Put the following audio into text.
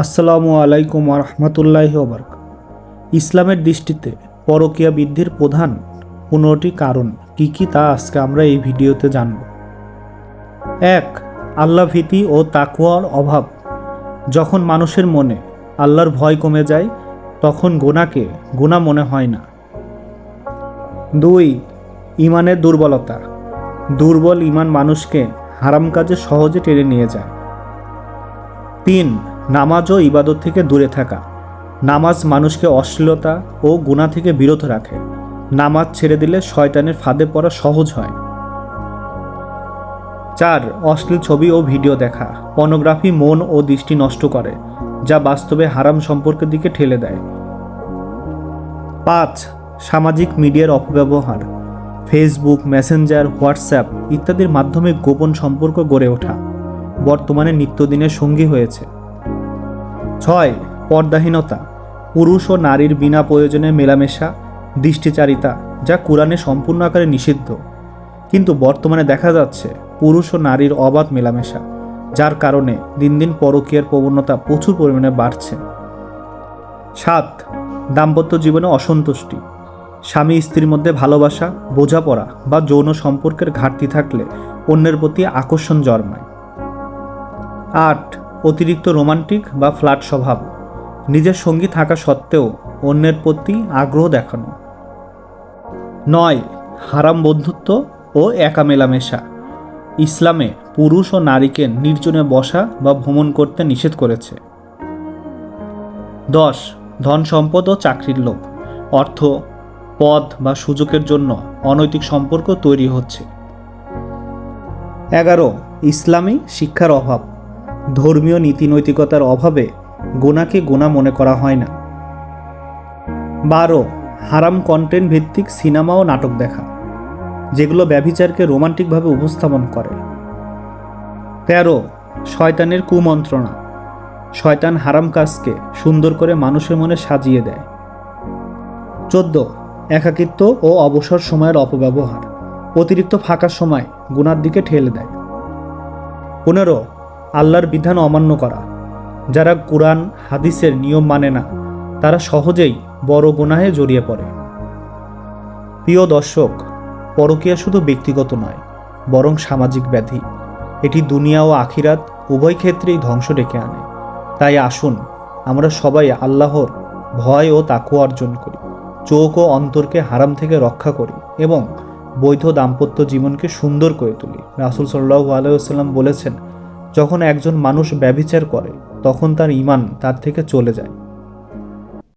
আসসালামু আলাইকুম রহমতুল্লাহি ওয়া বারাকাতুহু। ইসলামের দৃষ্টিতে পরকীয়া বৃদ্ধির প্রধান 15টি কারণ কি কি তা আজকে আমরা এই ভিডিওতে জানব। 1. আল্লাহ ভীতি ও তাকওয়ার অভাব। যখন মানুষের মনে আল্লাহর ভয় কমে যায় তখন গুনাহকে গুনাহ মনে হয় না। 2. ঈমানের দুর্বলতা। দুর্বল ঈমান মানুষকে হারাম কাজে সহজে টেনে নিয়ে যায়। 3. নামাজ ও ইবাদত থেকে দূরে থাকা। নামাজ মানুষকে অশ্লীলতা ও গুনাহ থেকে বিরত রাখে। নামাজ ছেড়ে দিলে শয়তানের ফাঁদে পড়া সহজ হয়। 4. অশ্লীল ছবি ও ভিডিও দেখা। পর্নোগ্রাফি মন ও দৃষ্টি নষ্ট করে, যা বাস্তবে হারাম সম্পর্কের দিকে ঠেলে দেয়। 5. সামাজিক মিডিয়ার অপব্যবহার। ফেসবুক, মেসেঞ্জার, হোয়াটসঅ্যাপ ইত্যাদির মাধ্যমে গোপন সম্পর্ক গড়ে ওঠা বর্তমানে নিত্যদিনের সঙ্গী হয়েছে। 6. পর্দাহীনতা। পুরুষ ও নারীর বিনা প্রয়োজনে মেলামেশা, দৃষ্টিচারিতা, যা কোরআনে সম্পূর্ণ আকারে নিষিদ্ধ, কিন্তু বর্তমানে দেখা যাচ্ছে পুরুষ ও নারীর অবাধ মেলামেশা, যার কারণে দিন দিন পরকীয়ার প্রবণতা প্রচুর পরিমাণে বাড়ছে। 7. দাম্পত্য জীবনে অসন্তুষ্টি। স্বামী স্ত্রীর মধ্যে ভালোবাসা, বোঝাপড়া বা যৌন সম্পর্কের ঘাটতি থাকলে অন্যের প্রতি আকর্ষণ জন্মায়। 8. অতিরিক্ত রোমান্টিক বা ফ্ল্যাট স্বভাব। নিজের সঙ্গী থাকা সত্ত্বেও অন্যের প্রতি আগ্রহ দেখানো। 9. হারাম বন্ধুত্ব ও একা মেলামেশা। ইসলামে পুরুষ ও নারীকে নির্জনে বসা বা ভ্রমণ করতে নিষেধ করেছে। 10. ধন সম্পদ ও চাকরির লোভ। অর্থ, পদ বা সুযোগের জন্য অনৈতিক সম্পর্ক তৈরি হচ্ছে। 11. ইসলামী শিক্ষার অভাব। ধর্মীয় নীতি নৈতিকতার অভাবে গুনাহকে গুনাহ মনে করা হয় না। 12. হারাম কন্টেন্ট ভিত্তিক সিনেমা ও নাটক দেখা, যেগুলো ব্যভিচারকে রোমান্টিকভাবে উপস্থাপন করে। 13. শয়তানের কুমন্ত্রণা। শয়তান হারাম কাজকে সুন্দর করে মানুষের মনে সাজিয়ে দেয়। 14. একাকিত্ব ও অবসর সময়ের অপব্যবহার। অতিরিক্ত ফাঁকা সময় গুনার দিকে ঠেলে দেয়। 15. আল্লাহর বিধান অমান্য করা। যারা কুরআন হাদিসের নিয়ম মানে না তারা সহজেই বড় গুনাহে জড়িয়ে পড়ে। প্রিয় দর্শক, পরকীয়া শুধু ব্যক্তিগত নয়, বরং সামাজিক ব্যাধি। এটি দুনিয়া ও আখিরাত উভয় ক্ষেত্রেই ধ্বংস ডেকে আনে। তাই আসুন আমরা সবাই আল্লাহর ভয় ও তাকওয়া অর্জন করি, চোখ ও অন্তরকে হারাম থেকে রক্ষা করি এবং বৈধ দাম্পত্য জীবনকে সুন্দর করে তুলি। রাসূল সাল্লাল্লাহু আলাইহি ওয়াসাল্লাম বলেছেন, যখন একজন মানুষ ব্যভিচার করে তখন তার ঈমান তার থেকে চলে যায়।